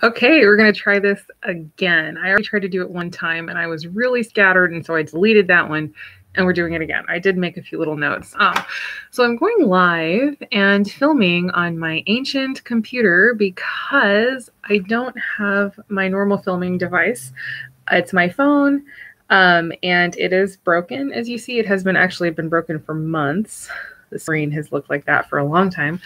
Okay, we're going to try this again. I already tried to do it one time and I was really scattered, and so I deleted that one, and we're doing it again. I did make a few little notes. So I'm going live and filming on my ancient computer because I don't have my normal filming device. It's my phone, and it is broken. As you see, it has actually been broken for months. The screen has looked like that for a long time,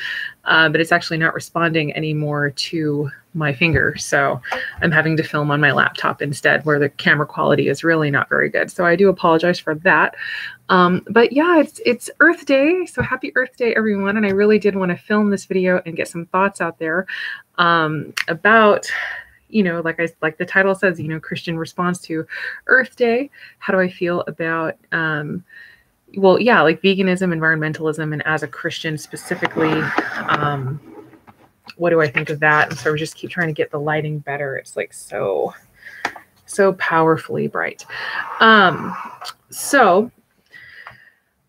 but it's actually not responding anymore to my finger. So I'm having to film on my laptop instead, where the camera quality is really not very good. So I do apologize for that. But yeah, it's Earth Day. So happy Earth Day, everyone. And I really did want to film this video and get some thoughts out there about, like the title says, Christian response to Earth Day. How do I feel about, well, yeah, like veganism, environmentalism, and as a Christian specifically, what do I think of that? And so we just keep trying to get the lighting better. It's like so powerfully bright. So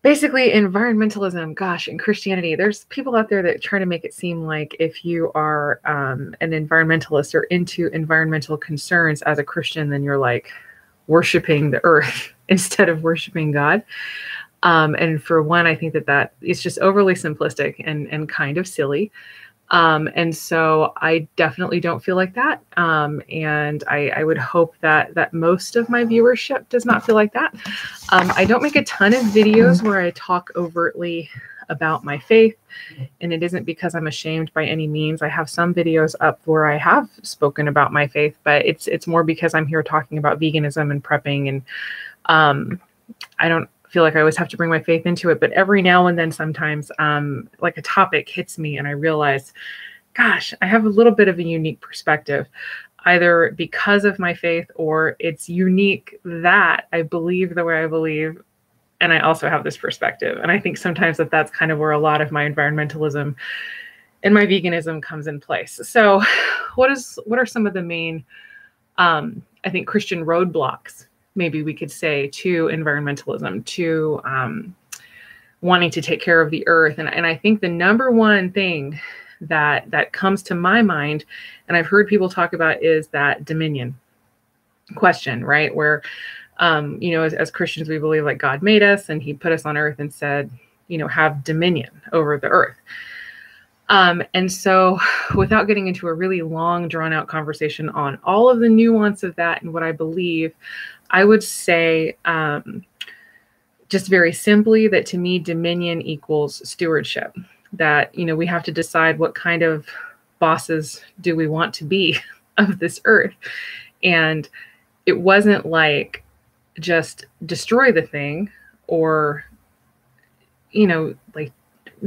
basically environmentalism, gosh, in Christianity, there's people out there that try to make it seem like if you are an environmentalist or into environmental concerns as a Christian, then you're like worshiping the earth instead of worshiping God. And for one, I think that it's just overly simplistic and kind of silly. And so I definitely don't feel like that. And I would hope that most of my viewership does not feel like that. I don't make a ton of videos where I talk overtly about my faith, and it isn't because I'm ashamed by any means. I have some videos up where I have spoken about my faith, but it's more because I'm here talking about veganism and prepping, and I don't feel like I always have to bring my faith into it, but every now and then sometimes like a topic hits me and I realize, gosh, I have a little bit of a unique perspective, either because of my faith or it's unique that I believe the way I believe, and I also have this perspective. And I think sometimes that's kind of where a lot of my environmentalism and my veganism comes in place. So what are some of the main I think Christian roadblocks, maybe we could say, to environmentalism, to wanting to take care of the earth? And I think the number one thing that comes to my mind, and I've heard people talk about, is that dominion question, right? Where, as Christians, we believe like God made us and he put us on earth and said, have dominion over the earth. And so without getting into a really long drawn out conversation on all of the nuance of that and what I believe, I would say just very simply that to me, dominion equals stewardship. That, we have to decide what kind of bosses do we want to be of this earth. And it wasn't like just destroy the thing or, like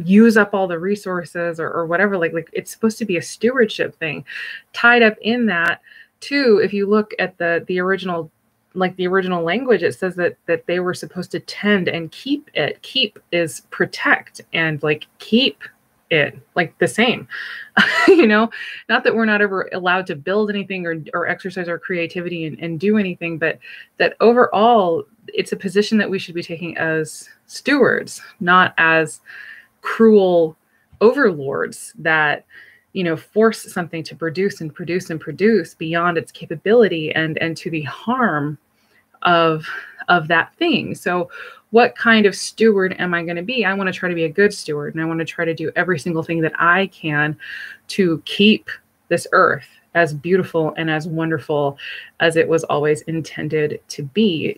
use up all the resources or whatever. Like it's supposed to be a stewardship thing tied up in that too. If you look at the original, like the original language, it says that they were supposed to tend and keep it. Keep is protect, and like keep it like the same, not that we're not ever allowed to build anything or exercise our creativity and do anything, but that overall it's a position that we should be taking as stewards, not as cruel overlords that force something to produce and produce and produce beyond its capability and to the harm of that thing. So what kind of steward am I going to be? I want to try to be a good steward, and I want to try to do every single thing that I can to keep this earth as beautiful and as wonderful as it was always intended to be.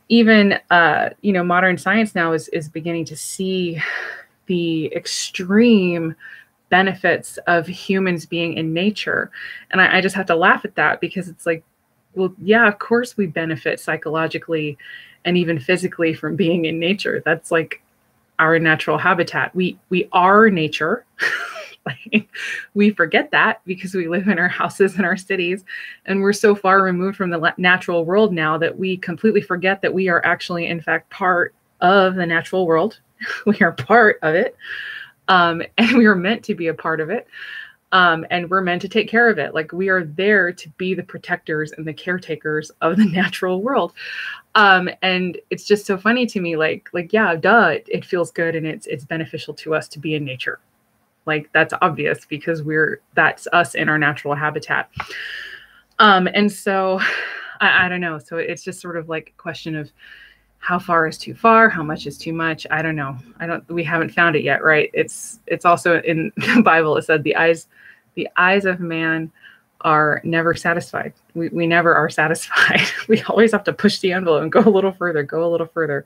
Even modern science now is beginning to see the extreme benefits of humans being in nature. And I just have to laugh at that, because it's like, well, yeah, of course we benefit psychologically and even physically from being in nature. That's like our natural habitat. We are nature. Like, we forget that because we live in our houses and our cities, and we're so far removed from the natural world now that we completely forget that we are actually, in fact, part of the natural world. We are part of it, and we are meant to be a part of it, and we're meant to take care of it. Like, we are there to be the protectors and the caretakers of the natural world. And it's just so funny to me, like, yeah, duh, it feels good and it's beneficial to us to be in nature. Like that's obvious because that's us in our natural habitat. And so I don't know. So it's just sort of like a question of how far is too far, how much is too much. I don't know. We haven't found it yet, right? It's also in the Bible. It said the eyes of man are never satisfied. We never are satisfied. We always have to push the envelope and go a little further.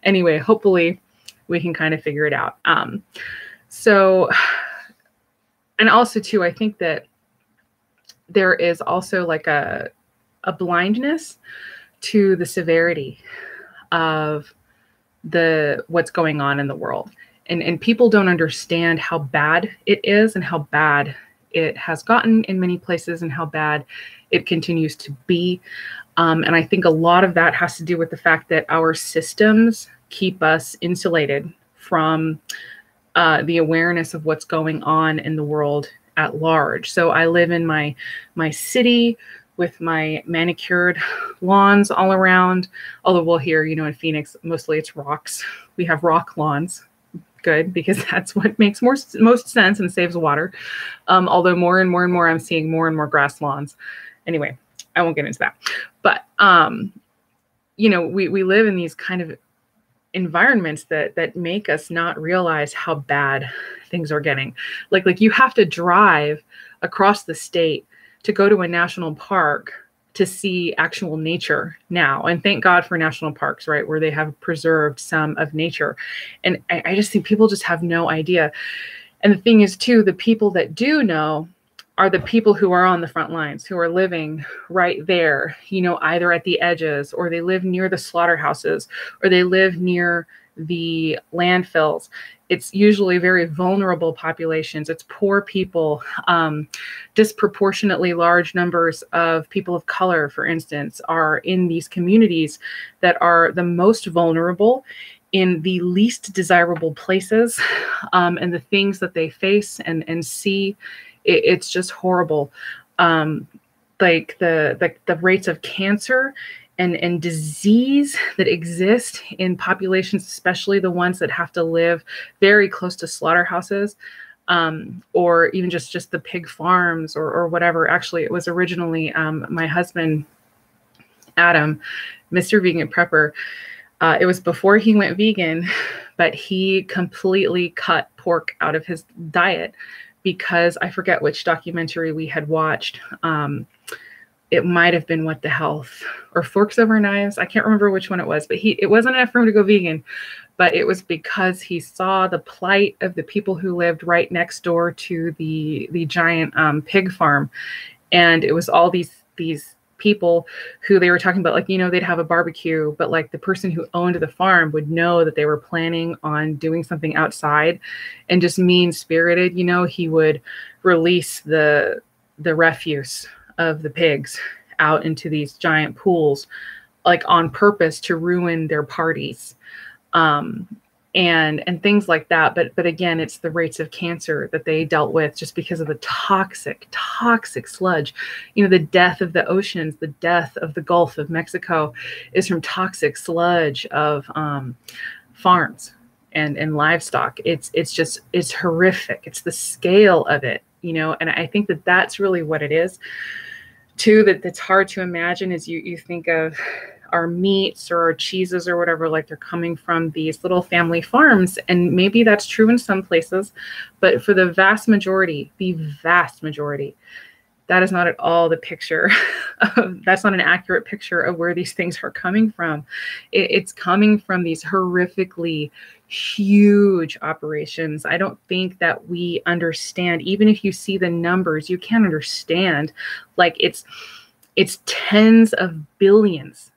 Anyway, hopefully we can kind of figure it out. So, and also too, I think that there is also like a blindness to the severity of what's going on in the world. And people don't understand how bad it is and how bad it has gotten in many places and how bad it continues to be. And I think a lot of that has to do with the fact that our systems keep us insulated from the awareness of what's going on in the world at large. So I live in my city with my manicured lawns all around. Although we'll hear, in Phoenix, mostly it's rocks. We have rock lawns. Good, because that's what makes most sense and saves water. Although more and more, I'm seeing more and more grass lawns. Anyway, I won't get into that. But, we live in these kind of environments that make us not realize how bad things are getting. Like you have to drive across the state to go to a national park to see actual nature now. And thank God for national parks, right? Where they have preserved some of nature. And I just think people just have no idea. And the thing is too, the people that do know are the people who are on the front lines, who are living right there, either at the edges, or they live near the slaughterhouses, or they live near the landfills. It's usually very vulnerable populations. It's poor people, disproportionately large numbers of people of color, for instance, are in these communities that are the most vulnerable in the least desirable places, and the things that they face and see. It's just horrible. Like the rates of cancer and disease that exist in populations, especially the ones that have to live very close to slaughterhouses, or even just the pig farms or whatever. Actually, it was originally my husband, Adam, Mr. Vegan Prepper. It was before he went vegan, but he completely cut pork out of his diet because I forget which documentary we had watched. It might have been What the Health or Forks Over Knives. I can't remember which one it was, but it wasn't enough for him to go vegan, but it was because he saw the plight of the people who lived right next door to the giant pig farm. And it was all these people who they were talking about, like, they'd have a barbecue, but like the person who owned the farm would know that they were planning on doing something outside, and just mean-spirited, he would release the refuse of the pigs out into these giant pools, like on purpose to ruin their parties, and things like that. But again, it's the rates of cancer that they dealt with just because of the toxic sludge. The death of the oceans, the death of the Gulf of Mexico is from toxic sludge of farms and livestock. It's horrific. It's the scale of it, and I think that that's really what it is too, that's hard to imagine is you think of our meats or our cheeses or whatever, like they're coming from these little family farms. And maybe that's true in some places, but for the vast majority, that is not at all the picture. That's not an accurate picture of where these things are coming from. It's coming from these horrifically huge operations. I don't think that we understand, even if you see the numbers, you can't understand. Like it's tens of billions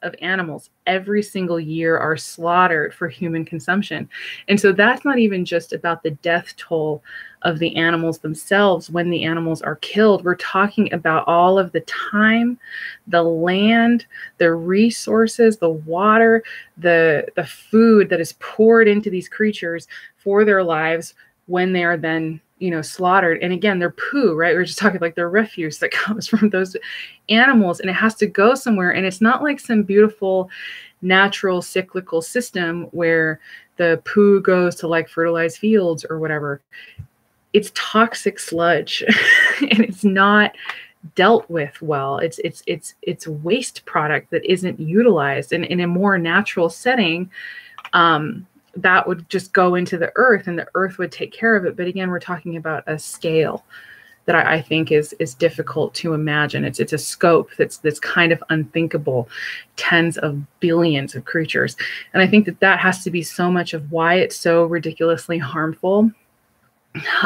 of animals every single year are slaughtered for human consumption. And so that's not even just about the death toll of the animals themselves when the animals are killed. We're talking about all of the time, the land, the resources, the water, the food that is poured into these creatures for their lives when they are then slaughtered. And again, their poo, right? We're just talking like the refuse that comes from those animals, and it has to go somewhere. And it's not like some beautiful natural cyclical system where the poo goes to like fertilized fields or whatever. It's toxic sludge and it's not dealt with well. It's waste product that isn't utilized, and in a more natural setting, that would just go into the earth and the earth would take care of it. But again, we're talking about a scale that I think is difficult to imagine. It's a scope that's kind of unthinkable, tens of billions of creatures. And I think that has to be so much of why it's so ridiculously harmful.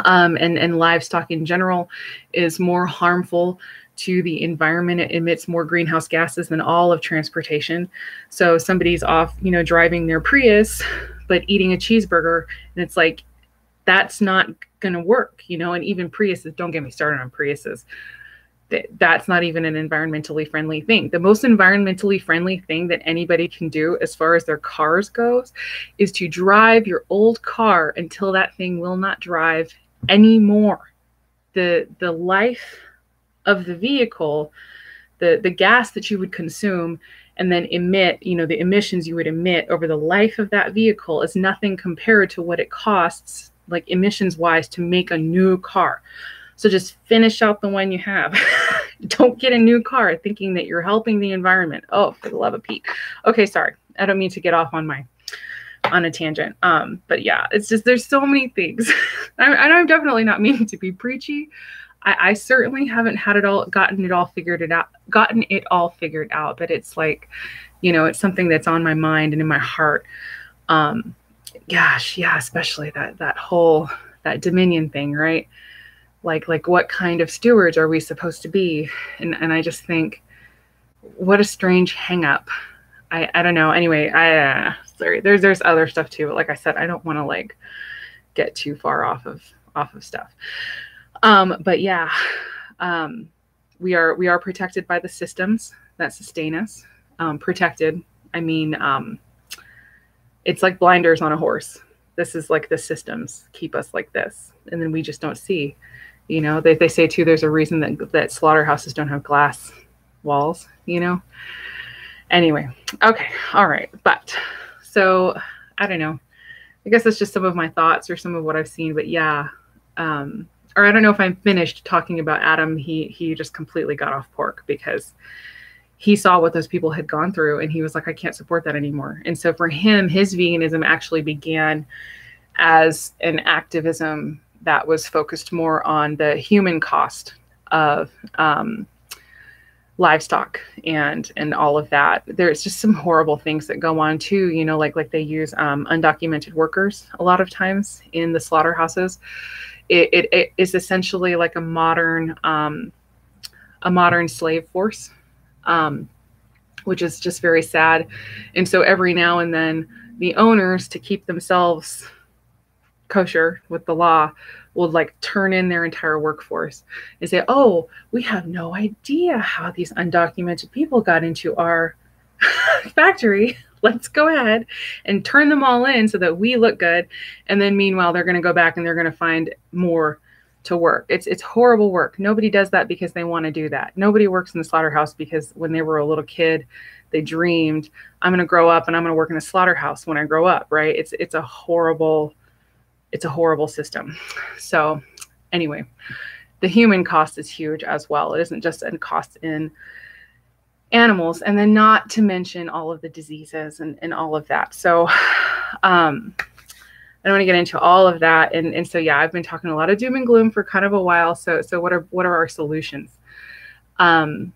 And livestock in general is more harmful to the environment. It emits more greenhouse gases than all of transportation. So somebody's off, driving their Prius, but eating a cheeseburger, and it's like, that's not going to work, and even Priuses, don't get me started on Priuses. That's not even an environmentally friendly thing. The most environmentally friendly thing that anybody can do as far as their cars goes is to drive your old car until that thing will not drive anymore. The life of the vehicle, the gas that you would consume and then emit, the emissions you would emit over the life of that vehicle is nothing compared to what it costs, like emissions wise, to make a new car. So just finish out the one you have. Don't get a new car thinking that you're helping the environment. Oh, for the love of Pete. Okay, sorry. I don't mean to get off on a tangent. But yeah, it's just, there's so many things. I'm definitely not meaning to be preachy. I certainly haven't gotten it all figured out, but it's like, it's something that's on my mind and in my heart. Gosh, yeah, especially that dominion thing, right? Like what kind of stewards are we supposed to be? And I just think, what a strange hang up. I don't know. Anyway, sorry, there's other stuff too, but like I said, I don't want to like get too far off of stuff. But yeah, we are protected by the systems that sustain us. Protected, I mean, it's like blinders on a horse. This is like the systems keep us like this, and then we just don't see. They say too, there's a reason that slaughterhouses don't have glass walls. Anyway, okay, all right, but so I don't know. I guess that's just some of my thoughts or some of what I've seen. But yeah, or I don't know if I'm finished talking about Adam. He just completely got off pork because he saw what those people had gone through, and he was like, I can't support that anymore. And so for him, his veganism actually began as an activism that was focused more on the human cost of livestock and all of that. There's just some horrible things that go on too, like they use undocumented workers a lot of times in the slaughterhouses. It is essentially like a modern slave force, which is just very sad. And so every now and then the owners, to keep themselves kosher with the law, will like turn in their entire workforce and say, oh, we have no idea how these undocumented people got into our factory. Let's go ahead and turn them all in so that we look good. And then meanwhile, they're going to go back and they're going to find more to work. It's horrible work. Nobody does that because they want to do that. Nobody works in the slaughterhouse because when they were a little kid, they dreamed, I'm going to grow up and I'm going to work in a slaughterhouse when I grow up, right? It's a horrible system. So anyway, the human cost is huge as well. It isn't just a cost in animals, and then not to mention all of the diseases and all of that. So I don't want to get into all of that. And so, yeah, I've been talking a lot of doom and gloom for kind of a while. So what are our solutions? The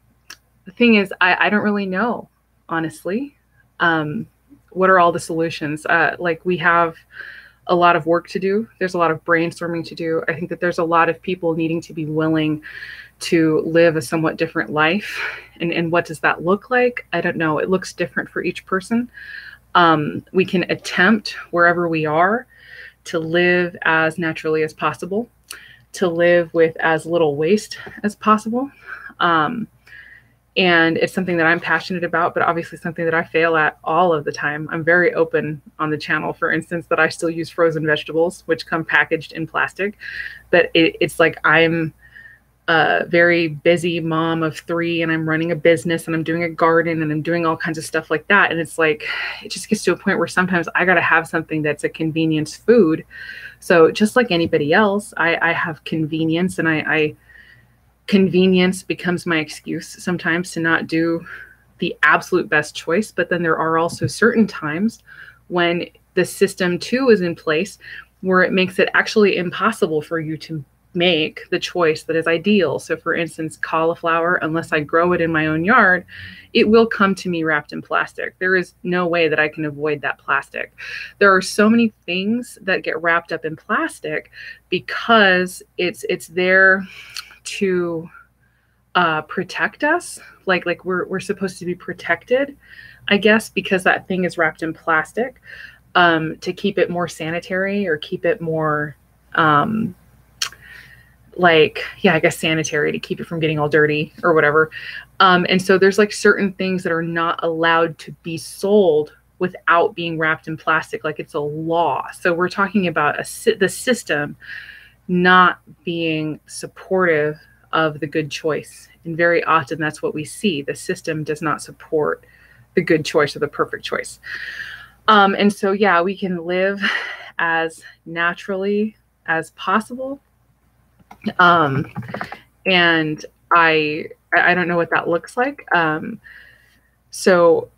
thing is, I don't really know, honestly. What are all the solutions? Like we have a lot of work to do. There's a lot of brainstorming to do. I think that there's a lot of people needing to be willing to live a somewhat different life. And what does that look like? I don't know. It looks different for each person. We can attempt wherever we are to live as naturally as possible, to live with as little waste as possible. And it's something that I'm passionate about, but obviously something that I fail at all of the time. I'm very open on the channel, for instance, that I still use frozen vegetables, which come packaged in plastic. But it's like I'm a very busy mom of 3, and I'm running a business and I'm doing a garden and I'm doing all kinds of stuff like that. And it's like, it just gets to a point where sometimes I got to have something that's a convenience food. So just like anybody else, I have convenience, and I convenience becomes my excuse sometimes to not do the absolute best choice. But then there are also certain times when the system too is in place where it makes it actually impossible for you to make the choice that is ideal. So for instance, cauliflower, unless I grow it in my own yard, it will come to me wrapped in plastic. There is no way that I can avoid that plastic. There are so many things that get wrapped up in plastic because it's there to protect us. Like we're supposed to be protected, I guess, because that thing is wrapped in plastic, to keep it more sanitary, or keep it more I guess sanitary, to keep it from getting all dirty or whatever. And so there's like certain things that are not allowed to be sold without being wrapped in plastic. Like it's a law. So we're talking about the system not being supportive of the good choice. And very often that's what we see. The system does not support the good choice or the perfect choice. And so, yeah, we can live as naturally as possible. And I don't know what that looks like. So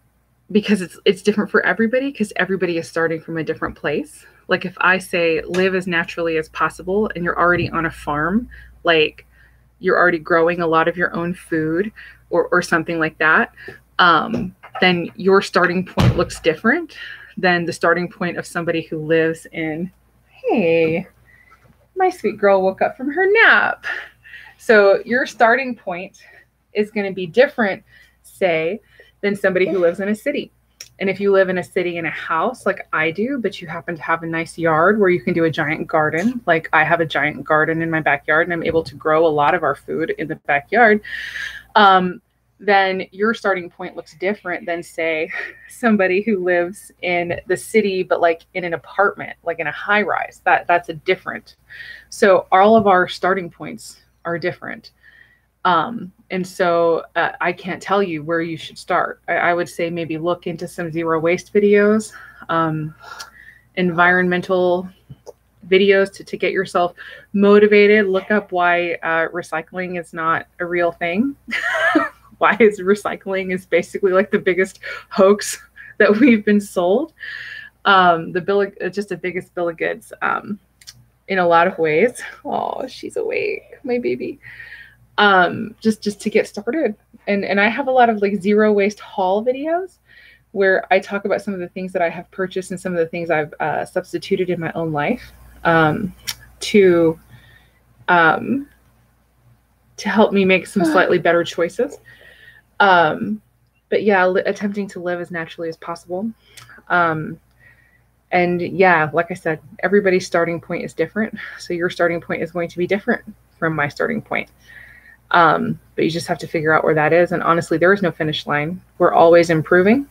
because it's different for everybody, because everybody is starting from a different place. Like if I say live as naturally as possible, and you're already on a farm, like you're already growing a lot of your own food or something like that, then your starting point looks different than the starting point of somebody who lives in, hey, my sweet girl woke up from her nap. So your starting point is going to be different, say, than somebody who lives in a city. And if you live in a city in a house like I do, but you happen to have a nice yard where you can do a giant garden, like I have a giant garden in my backyard and I'm able to grow a lot of our food in the backyard, then your starting point looks different than, say, somebody who lives in the city, but like in an apartment, like in a high rise. That's a different. So all of our starting points are different. And so I can't tell you where you should start. I would say maybe look into some zero waste videos, environmental videos to get yourself motivated. Look up why recycling is not a real thing. Why is recycling basically like the biggest hoax that we've been sold. Just the biggest bill of goods in a lot of ways. Oh, she's awake, my baby. Just to get started. And I have a lot of like zero waste haul videos where I talk about some of the things that I have purchased and some of the things I've substituted in my own life to help me make some slightly better choices. But yeah, attempting to live as naturally as possible. And yeah, like I said, everybody's starting point is different. So your starting point is going to be different from my starting point. But you just have to figure out where that is. And honestly, there is no finish line. We're always improving.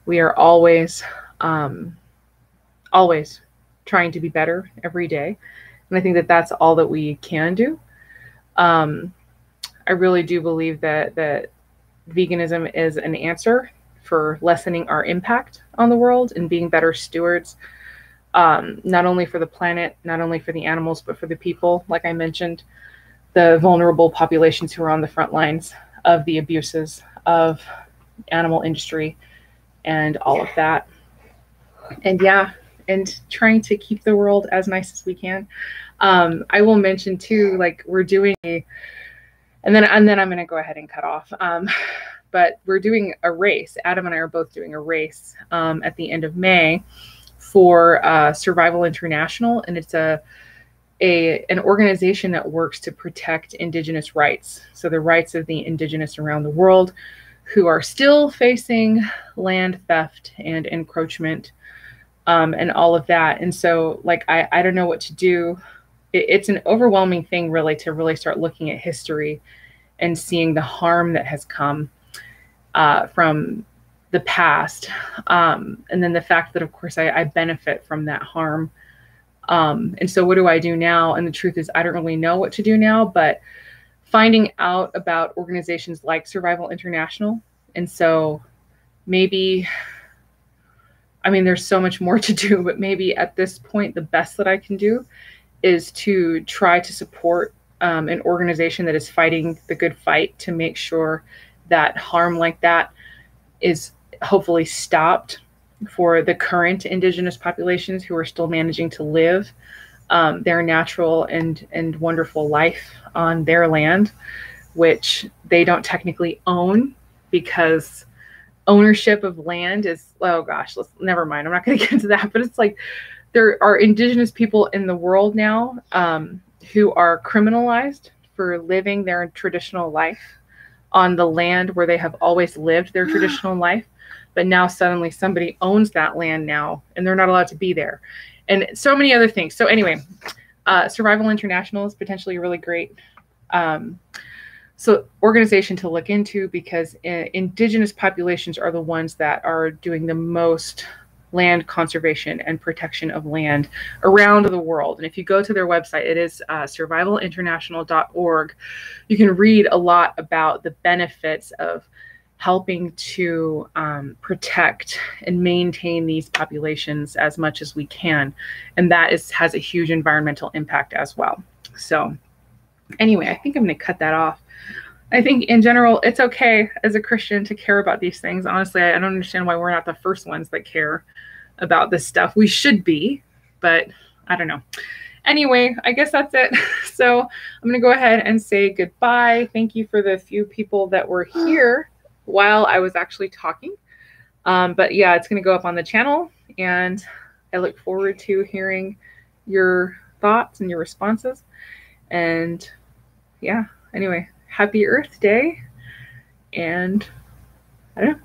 We are always trying to be better every day. And I think that that's all that we can do. I really do believe that veganism is an answer for lessening our impact on the world and being better stewards, not only for the planet, not only for the animals, but for the people, like I mentioned, the vulnerable populations who are on the front lines of the abuses of animal industry and all of that. And yeah, and trying to keep the world as nice as we can. I will mention too, like we're doing and then I'm going to go ahead and cut off. But we're doing a race. Adam and I are both doing a race at the end of May for Survival International, and it's an organization that works to protect Indigenous rights. So the rights of the Indigenous around the world who are still facing land theft and encroachment and all of that. And so like, I don't know what to do. It's an overwhelming thing really to really start looking at history and seeing the harm that has come from the past. And then the fact that, of course, I benefit from that harm. And so what do I do now? And the truth is, I don't really know what to do now, but finding out about organizations like Survival International. And so maybe, I mean, there's so much more to do, but maybe at this point, the best that I can do is to try to support an organization that is fighting the good fight to make sure that harm like that is hopefully stopped for the current indigenous populations who are still managing to live their natural and wonderful life on their land, which they don't technically own, because ownership of land is, oh gosh, never mind. I'm not going to get into that, but it's like there are indigenous people in the world now who are criminalized for living their traditional life on the land where they have always lived their traditional life. But now suddenly somebody owns that land now, and they're not allowed to be there. And so many other things. So anyway, Survival International is potentially a really great organization to look into, because indigenous populations are the ones that are doing the most land conservation and protection of land around the world. And if you go to their website, it is survivalinternational.org. You can read a lot about the benefits of helping to protect and maintain these populations as much as we can. And that has a huge environmental impact as well. So anyway, I think I'm going to cut that off. I think in general, it's okay as a Christian to care about these things. Honestly, I don't understand why we're not the first ones that care about this stuff. We should be, but I don't know. Anyway, I guess that's it. So I'm going to go ahead and say goodbye. Thank you for the few people that were here while I was actually talking. But yeah, it's going to go up on the channel, and I look forward to hearing your thoughts and your responses. And yeah, anyway, happy Earth Day. And I don't know,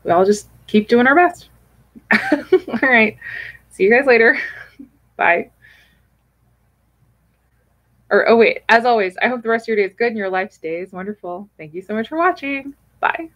we all just keep doing our best. All right. See you guys later. Bye. Oh wait, as always, I hope the rest of your day is good and your life stays wonderful. Thank you so much for watching. Bye.